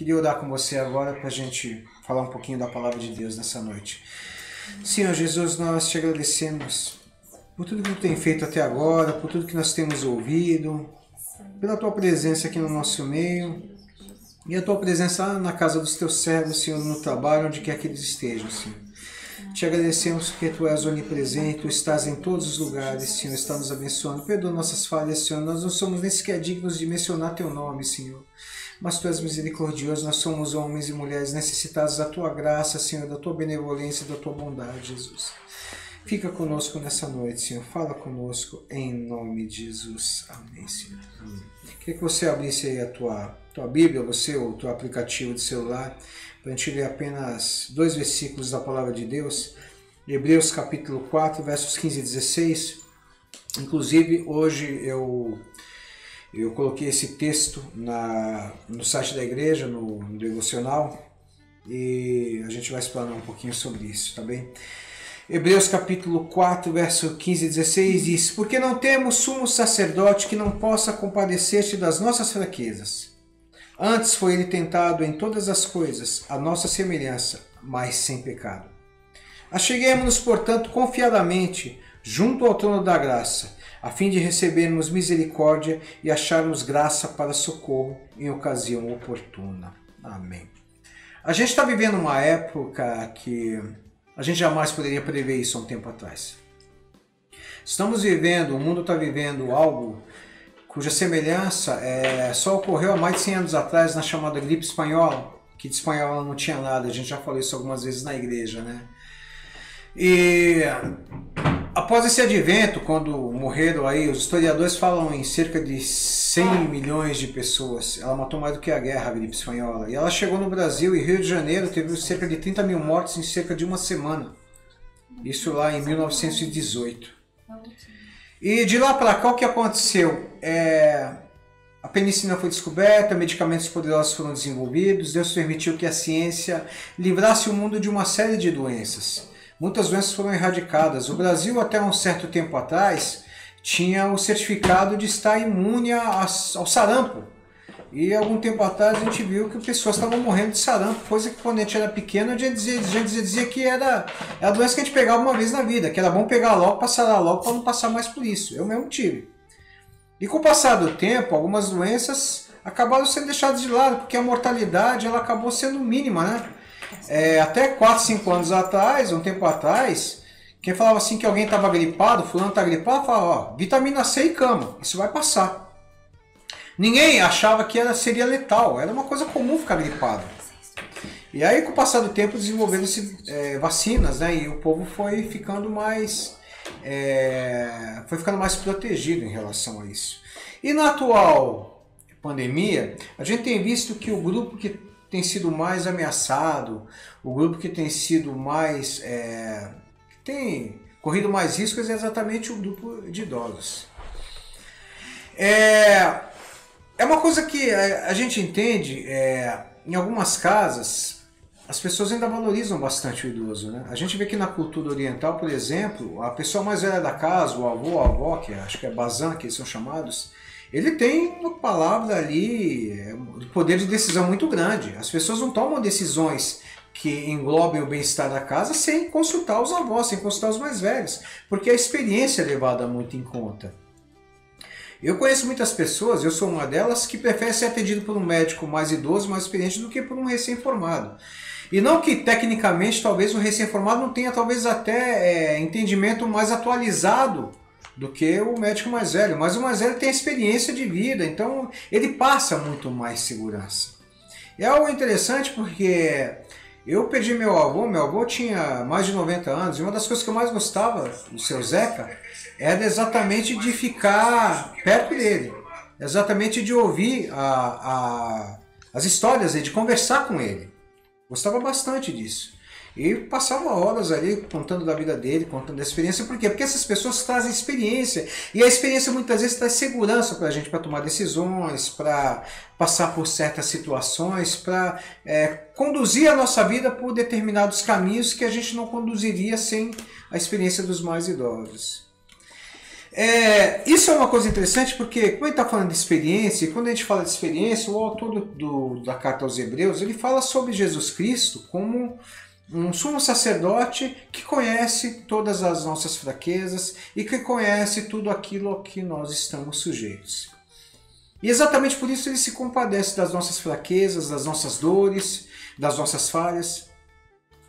Queria orar com você agora para a gente falar um pouquinho da palavra de Deus nessa noite. Senhor Jesus, nós te agradecemos por tudo que tu tem feito até agora, por tudo que nós temos ouvido, pela tua presença aqui no nosso meio e a tua presença lá na casa dos teus servos, Senhor, no trabalho, onde quer que eles estejam, Senhor. Te agradecemos porque tu és onipresente, tu estás em todos os lugares, Senhor, está nos abençoando. Perdoa nossas falhas, Senhor, nós não somos nem sequer dignos de mencionar teu nome, Senhor. Mas tu és misericordioso, nós somos homens e mulheres necessitados da tua graça, Senhor, da tua benevolência e da tua bondade, Jesus. Fica conosco nessa noite, Senhor. Fala conosco em nome de Jesus. Amém, Senhor. Amém. Queria que você abrisse aí a tua Bíblia, você ou o teu aplicativo de celular, para a gente ler apenas 2 versículos da palavra de Deus. Hebreus capítulo 4, versos 15 e 16. Inclusive, hoje eu coloquei esse texto no site da igreja, no devocional, e a gente vai explanar um pouquinho sobre isso, tá bem? Hebreus capítulo 4, verso 15 e 16 diz: Porque não temos sumo sacerdote que não possa compadecer-se das nossas fraquezas. Antes foi ele tentado em todas as coisas, a nossa semelhança, mas sem pecado. Acheguemo-nos, portanto, confiadamente junto ao trono da graça, a fim de recebermos misericórdia e acharmos graça para socorro em ocasião oportuna. Amém. A gente está vivendo uma época que a gente jamais poderia prever isso há um tempo atrás. O mundo está vivendo algo cuja semelhança só ocorreu há mais de 100 anos atrás na chamada gripe espanhola, que de espanhola não tinha nada, a gente já falou isso algumas vezes na igreja, né? E após esse advento, quando morreram aí, os historiadores falam em cerca de 100 milhões de pessoas. Ela matou mais do que a guerra, a gripe espanhola. E ela chegou no Brasil e Rio de Janeiro teve cerca de 30 mil mortes em cerca de uma semana. Isso lá em 1918. E de lá para cá o que aconteceu? A penicilina foi descoberta, medicamentos poderosos foram desenvolvidos, Deus permitiu que a ciência livrasse o mundo de uma série de doenças. Muitas doenças foram erradicadas. O Brasil, até um certo tempo atrás, tinha o certificado de estar imune ao sarampo. E algum tempo atrás a gente viu que pessoas estavam morrendo de sarampo, coisa que quando a gente era pequeno a gente dizia que era a doença que a gente pegava uma vez na vida, que era bom pegar logo, passar lá logo para não passar mais por isso. Eu mesmo tive. E com o passar do tempo, algumas doenças acabaram sendo deixadas de lado, porque a mortalidade ela acabou sendo mínima, né? Até 4, 5 anos atrás, um tempo atrás, quem falava assim que alguém estava gripado, fulano está gripado, falava, vitamina C e cama, isso vai passar. Ninguém achava que seria letal, era uma coisa comum ficar gripado. E aí com o passar do tempo desenvolveram-se vacinas, né, e o povo foi ficando mais protegido em relação a isso. E na atual pandemia, a gente tem visto que o grupo que tem sido mais ameaçado, o grupo que tem sido mais tem corrido mais riscos é exatamente o grupo de idosos. É uma coisa que a gente entende, em algumas casas as pessoas ainda valorizam bastante o idoso, né? A gente vê que na cultura oriental, por exemplo, a pessoa mais velha da casa, o avô, a avó, que acho que é Bazan, que eles são chamados, ele tem uma palavra ali, de poder de decisão muito grande. As pessoas não tomam decisões que englobem o bem-estar da casa sem consultar os avós, sem consultar os mais velhos, porque a experiência é levada muito em conta. Eu conheço muitas pessoas, eu sou uma delas, que prefere ser atendido por um médico mais idoso, mais experiente, do que por um recém-formado. E não que tecnicamente talvez o recém-formado não tenha talvez até entendimento mais atualizado do que o médico mais velho, mas o mais velho tem experiência de vida, então ele passa muito mais segurança. É algo interessante porque eu perdi meu avô tinha mais de 90 anos, e uma das coisas que eu mais gostava do seu Zeca era exatamente de ficar perto dele, exatamente de ouvir as histórias dele, de conversar com ele. Gostava bastante disso. E passava horas ali contando da vida dele, contando da experiência. Por quê? Porque essas pessoas trazem experiência. E a experiência muitas vezes traz segurança para a gente, para tomar decisões, para passar por certas situações, para conduzir a nossa vida por determinados caminhos que a gente não conduziria sem a experiência dos mais idosos. Isso é uma coisa interessante porque, como a gente está falando de experiência, e quando a gente fala de experiência, o autor da carta aos Hebreus, ele fala sobre Jesus Cristo como um sumo sacerdote que conhece todas as nossas fraquezas e que conhece tudo aquilo a que nós estamos sujeitos. E exatamente por isso ele se compadece das nossas fraquezas, das nossas dores, das nossas falhas.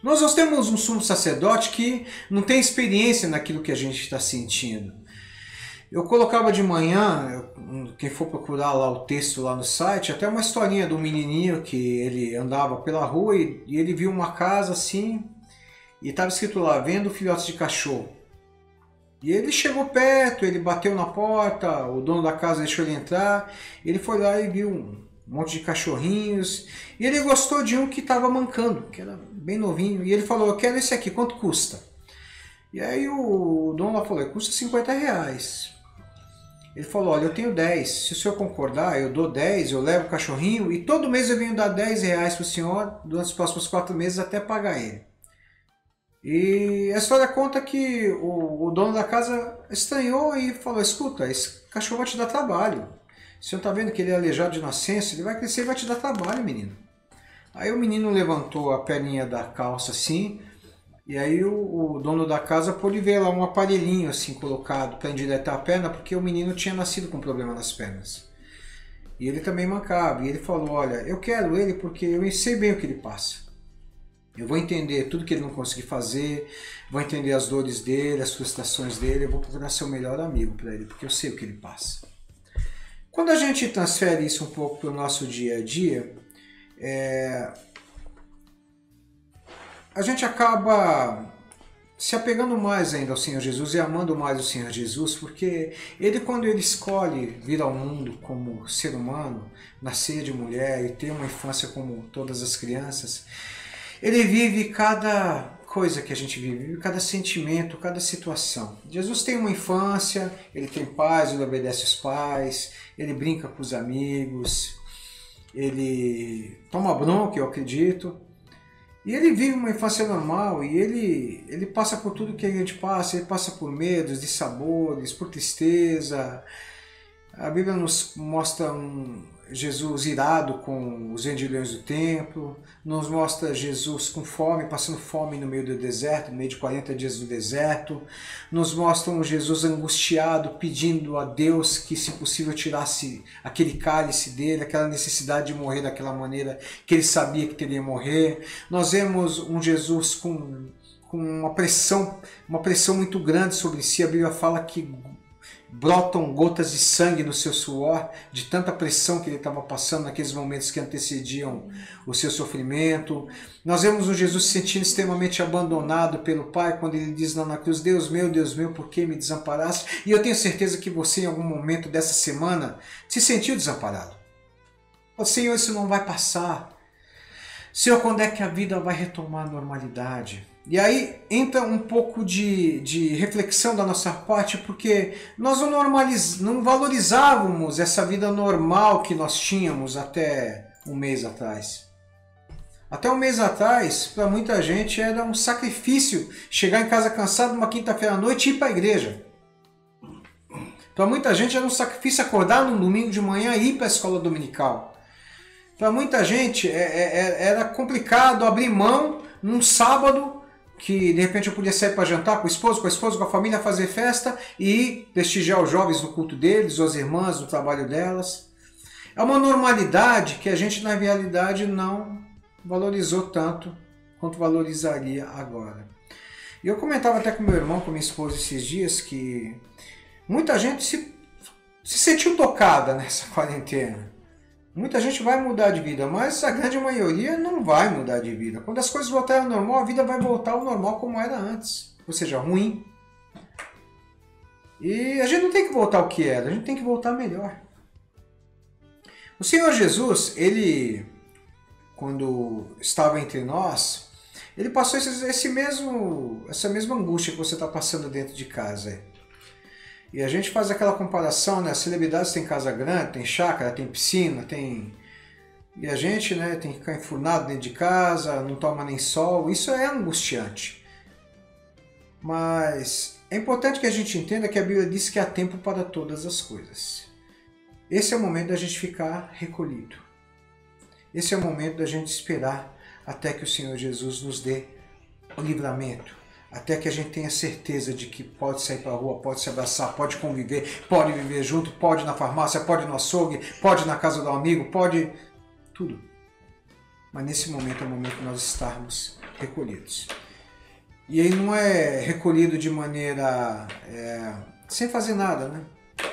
Nós temos um sumo sacerdote que não tem experiência naquilo que a gente está sentindo. Eu colocava de manhã, quem for procurar lá o texto lá no site, até uma historinha do menininho que ele andava pela rua e ele viu uma casa assim e estava escrito lá, vendo filhotes de cachorro. E ele chegou perto, ele bateu na porta, o dono da casa deixou ele entrar, ele foi lá e viu um monte de cachorrinhos e ele gostou de um que estava mancando, que era bem novinho, e ele falou, eu quero esse aqui, quanto custa? E aí o dono lá falou, custa R$50. Ele falou, olha, eu tenho 10, se o senhor concordar, eu dou 10, eu levo o cachorrinho e todo mês eu venho dar R$10 para o senhor durante os próximos 4 meses até pagar ele. E a história conta que o dono da casa estranhou e falou, escuta, esse cachorro vai te dar trabalho. O senhor está vendo que ele é aleijado de nascença, ele vai crescer e vai te dar trabalho, menino. Aí o menino levantou a perninha da calça assim, e aí o dono da casa pôde ver lá um aparelhinho assim colocado para endireitar a perna, porque o menino tinha nascido com problema nas pernas. E ele também mancava. E ele falou, olha, eu quero ele porque eu sei bem o que ele passa. Eu vou entender tudo que ele não conseguiu fazer, vou entender as dores dele, as frustrações dele, eu vou procurar ser o melhor amigo para ele, porque eu sei o que ele passa. Quando a gente transfere isso um pouco para o nosso dia a dia, a gente acaba se apegando mais ainda ao Senhor Jesus e amando mais o Senhor Jesus, porque ele, quando ele escolhe vir ao mundo como ser humano, nascer de mulher e ter uma infância como todas as crianças, ele vive cada coisa que a gente vive, cada sentimento, cada situação. Jesus tem uma infância, ele tem pais, ele obedece os pais, ele brinca com os amigos, ele toma bronca, eu acredito. E ele vive uma infância normal e ele passa por tudo que a gente passa, ele passa por medos, dissabores, por tristeza. A Bíblia nos mostra Jesus irado com os vendilhões do templo, nos mostra Jesus com fome, passando fome no meio do deserto, no meio de 40 dias no deserto, nos mostra um Jesus angustiado, pedindo a Deus que, se possível, tirasse aquele cálice dele, aquela necessidade de morrer daquela maneira que ele sabia que teria que morrer. Nós vemos um Jesus com uma pressão muito grande sobre si. A Bíblia fala que brotam gotas de sangue no seu suor, de tanta pressão que ele estava passando naqueles momentos que antecediam o seu sofrimento. Nós vemos um Jesus se sentindo extremamente abandonado pelo Pai, quando ele diz lá na cruz, Deus meu, por que me desamparaste? E eu tenho certeza que você, em algum momento dessa semana, se sentiu desamparado. Oh, Senhor, isso não vai passar. Senhor, quando é que a vida vai retomar a normalidade? E aí entra um pouco de reflexão da nossa parte, porque nós não valorizávamos essa vida normal que nós tínhamos até um mês atrás. Até um mês atrás, para muita gente, era um sacrifício chegar em casa cansado numa quinta-feira à noite e ir para a igreja. Para muita gente era um sacrifício acordar num domingo de manhã e ir para a escola dominical. Para muita gente era complicado abrir mão num sábado, que de repente eu podia sair para jantar com o esposo, com a família, fazer festa e prestigiar os jovens no culto deles, ou as irmãs no trabalho delas. É uma normalidade que a gente na realidade não valorizou tanto quanto valorizaria agora. E eu comentava até com meu irmão, com minha esposa esses dias, que muita gente se sentiu tocada nessa quarentena. Muita gente vai mudar de vida, mas a grande maioria não vai mudar de vida. Quando as coisas voltarem ao normal, a vida vai voltar ao normal como era antes. Ou seja, ruim. E a gente não tem que voltar ao que era, a gente tem que voltar melhor. O Senhor Jesus, ele, quando estava entre nós, ele passou essa mesma angústia que você está passando dentro de casa. E a gente faz aquela comparação, né? As celebridades têm casa grande, tem chácara, tem piscina, tem... E a gente, né, tem que ficar enfurnado dentro de casa, não toma nem sol. Isso é angustiante. Mas É importante que a gente entenda que a Bíblia diz que há tempo para todas as coisas. Esse é o momento da gente ficar recolhido. Esse é o momento da gente esperar até que o Senhor Jesus nos dê o livramento, até que a gente tenha certeza de que pode sair para a rua, pode se abraçar, pode conviver, pode viver junto, pode ir na farmácia, pode ir no açougue, pode ir na casa do amigo, pode tudo. Mas nesse momento é o momento de nós estarmos recolhidos. E aí não é recolhido de maneira sem fazer nada, né?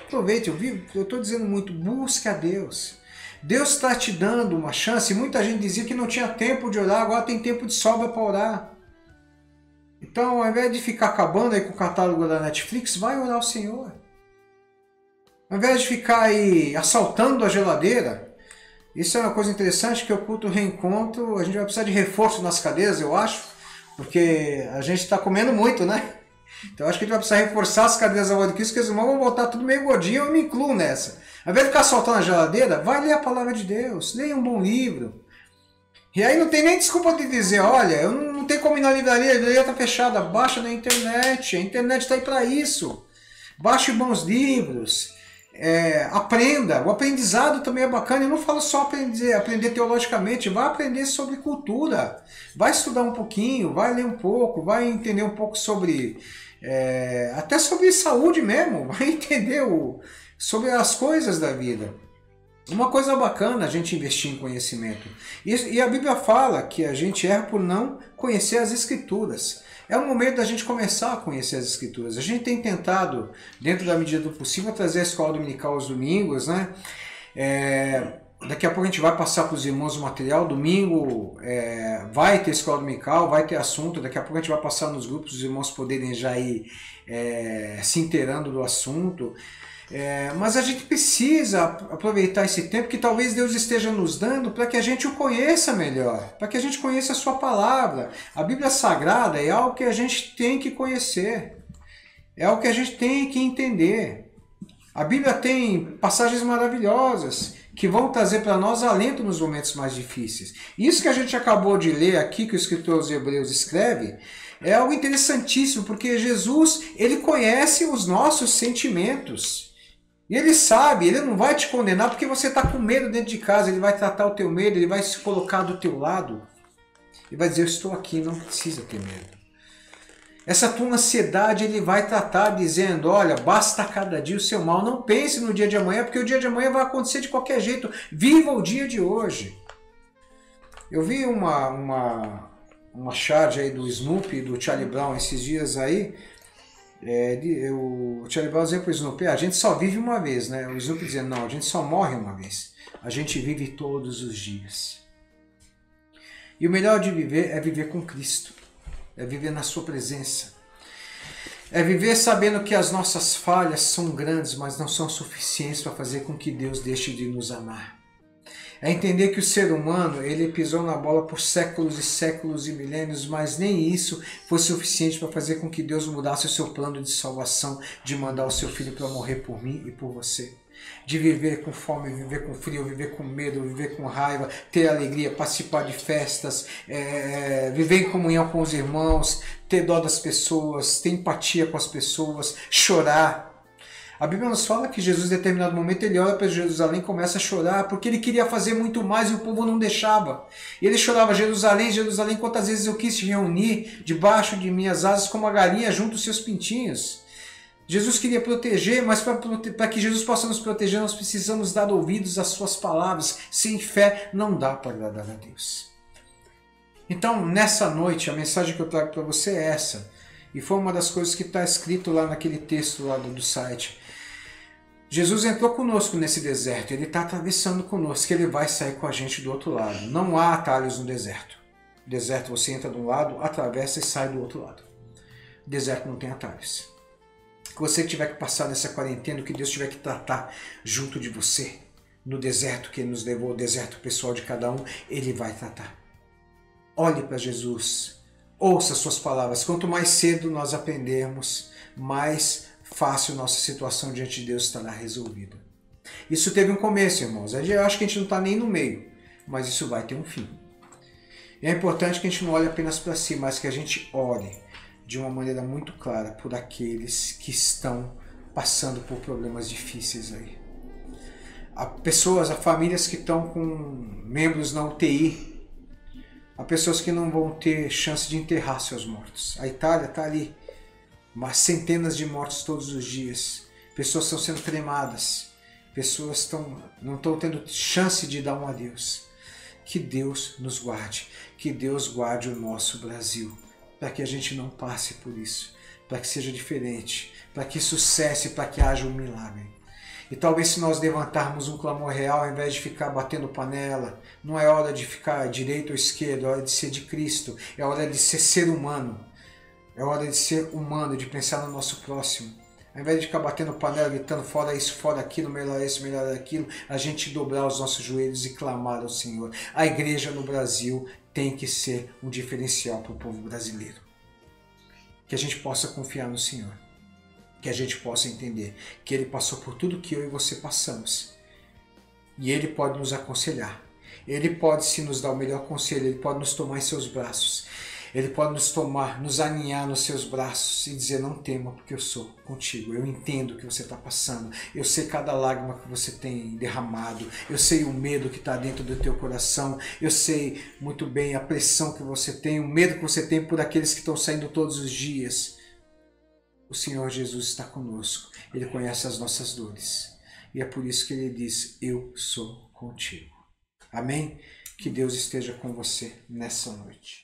Aproveite, eu estou dizendo muito, busque a Deus. Deus está te dando uma chance. Muita gente dizia que não tinha tempo de orar, agora tem tempo de sobra para orar. Então, ao invés de ficar acabando aí com o catálogo da Netflix, vai orar ao Senhor. Ao invés de ficar aí assaltando a geladeira, isso é uma coisa interessante, que o culto reencontro, a gente vai precisar de reforço nas cadeiras, eu acho, porque a gente está comendo muito, né? Então acho que a gente vai precisar reforçar as cadeiras da voz de Cristo, porque os irmãos vão voltar tudo meio gordinho, eu me incluo nessa. Ao invés de ficar soltando a geladeira, vai ler a palavra de Deus, leia um bom livro. E aí não tem nem desculpa de dizer, olha, eu não tenho como ir na livraria, a livraria está fechada, baixa na internet, a internet está aí para isso. Baixe bons livros, aprenda, o aprendizado também é bacana, eu não falo só aprender teologicamente, vai aprender sobre cultura, vai estudar um pouquinho, vai ler um pouco, vai entender um pouco sobre... até sobre saúde mesmo, vai entender sobre as coisas da vida. Uma coisa bacana a gente investir em conhecimento. E a Bíblia fala que a gente erra por não conhecer as Escrituras. É o momento da gente começar a conhecer as Escrituras. A gente tem tentado, dentro da medida do possível, trazer a escola dominical aos domingos, né? Daqui a pouco a gente vai passar para os irmãos o material. Domingo vai ter escola dominical, vai ter assunto. Daqui a pouco a gente vai passar nos grupos, os irmãos poderem já ir se inteirando do assunto. Mas a gente precisa aproveitar esse tempo que talvez Deus esteja nos dando para que a gente o conheça melhor, para que a gente conheça a sua palavra. A Bíblia Sagrada é algo que a gente tem que conhecer, é algo que a gente tem que entender. A Bíblia tem passagens maravilhosas que vão trazer para nós alento nos momentos mais difíceis. Isso que a gente acabou de ler aqui, que o escritor aos Hebreus escreve, é algo interessantíssimo, porque Jesus, ele conhece os nossos sentimentos. E ele sabe, ele não vai te condenar porque você está com medo dentro de casa, ele vai tratar o teu medo, ele vai se colocar do teu lado e vai dizer, eu estou aqui, não precisa ter medo. Essa tua ansiedade ele vai tratar dizendo, olha, basta cada dia o seu mal, não pense no dia de amanhã, porque o dia de amanhã vai acontecer de qualquer jeito, viva o dia de hoje. Eu vi uma charge aí do Snoopy, do Charlie Brown esses dias aí. O Charlie Brown dizia para o Snoopy, a gente só vive uma vez, né? O Snoopy dizia, não, a gente só morre uma vez. A gente vive todos os dias. E o melhor de viver é viver com Cristo. É viver na sua presença. É viver sabendo que as nossas falhas são grandes, mas não são suficientes para fazer com que Deus deixe de nos amar. É entender que o ser humano, ele pisou na bola por séculos e séculos e milênios, mas nem isso foi suficiente para fazer com que Deus mudasse o seu plano de salvação, de mandar o seu filho para morrer por mim e por você. De viver com fome, viver com frio, viver com medo, viver com raiva, ter alegria, participar de festas, viver em comunhão com os irmãos, ter dó das pessoas, ter empatia com as pessoas, chorar. A Bíblia nos fala que Jesus, em determinado momento, ele olha para Jerusalém e começa a chorar, porque ele queria fazer muito mais e o povo não deixava. E ele chorava, Jerusalém, Jerusalém, quantas vezes eu quis te reunir debaixo de minhas asas como a galinha junto aos seus pintinhos. Jesus queria proteger, mas para que Jesus possa nos proteger, nós precisamos dar ouvidos às suas palavras. Sem fé não dá para agradar a Deus. Então, nessa noite, a mensagem que eu trago para você é essa. E foi uma das coisas que está escrito lá naquele texto lá do site. Jesus entrou conosco nesse deserto, ele está atravessando conosco, ele vai sair com a gente do outro lado. Não há atalhos no deserto. No deserto você entra de um lado, atravessa e sai do outro lado. O deserto não tem atalhos. Que você tiver que passar nessa quarentena, que Deus tiver que tratar junto de você, no deserto que ele nos levou, o deserto pessoal de cada um, ele vai tratar. Olhe para Jesus, ouça suas palavras. Quanto mais cedo nós aprendermos, mais fácil nossa situação diante de Deus estará resolvida. Isso teve um começo, irmãos. Eu acho que a gente não está nem no meio, mas isso vai ter um fim. E é importante que a gente não olhe apenas para si, mas que a gente ore. de uma maneira muito clara por aqueles que estão passando por problemas difíceis aí. Há pessoas, há famílias que estão com membros na UTI, há pessoas que não vão ter chance de enterrar seus mortos. A Itália está ali, centenas de mortos todos os dias, pessoas estão sendo cremadas, pessoas não estão tendo chance de dar um adeus. Que Deus nos guarde, que Deus guarde o nosso Brasil, para que a gente não passe por isso, para que seja diferente, para que isso cesse, para que haja um milagre. E talvez se nós levantarmos um clamor real, ao invés de ficar batendo panela, não é hora de ficar direito ou esquerdo, é hora de ser de Cristo, é hora de ser humano, é hora de ser humano, de pensar no nosso próximo. Ao invés de ficar batendo panela, gritando fora isso, fora aquilo, melhor isso, melhor aquilo, a gente dobrar os nossos joelhos e clamar ao Senhor. A igreja no Brasil tem que ser um diferencial para o povo brasileiro. Que a gente possa confiar no Senhor. Que a gente possa entender que Ele passou por tudo que eu e você passamos. E Ele pode nos aconselhar. Ele pode sim nos dar o melhor conselho, Ele pode nos tomar em seus braços. Ele pode nos aninhar nos seus braços e dizer, não tema, porque eu sou contigo. Eu entendo o que você está passando. Eu sei cada lágrima que você tem derramado. Eu sei o medo que está dentro do teu coração. Eu sei muito bem a pressão que você tem, o medo que você tem por aqueles que estão saindo todos os dias. O Senhor Jesus está conosco. Ele conhece as nossas dores. E é por isso que Ele diz, eu sou contigo. Amém? Que Deus esteja com você nessa noite.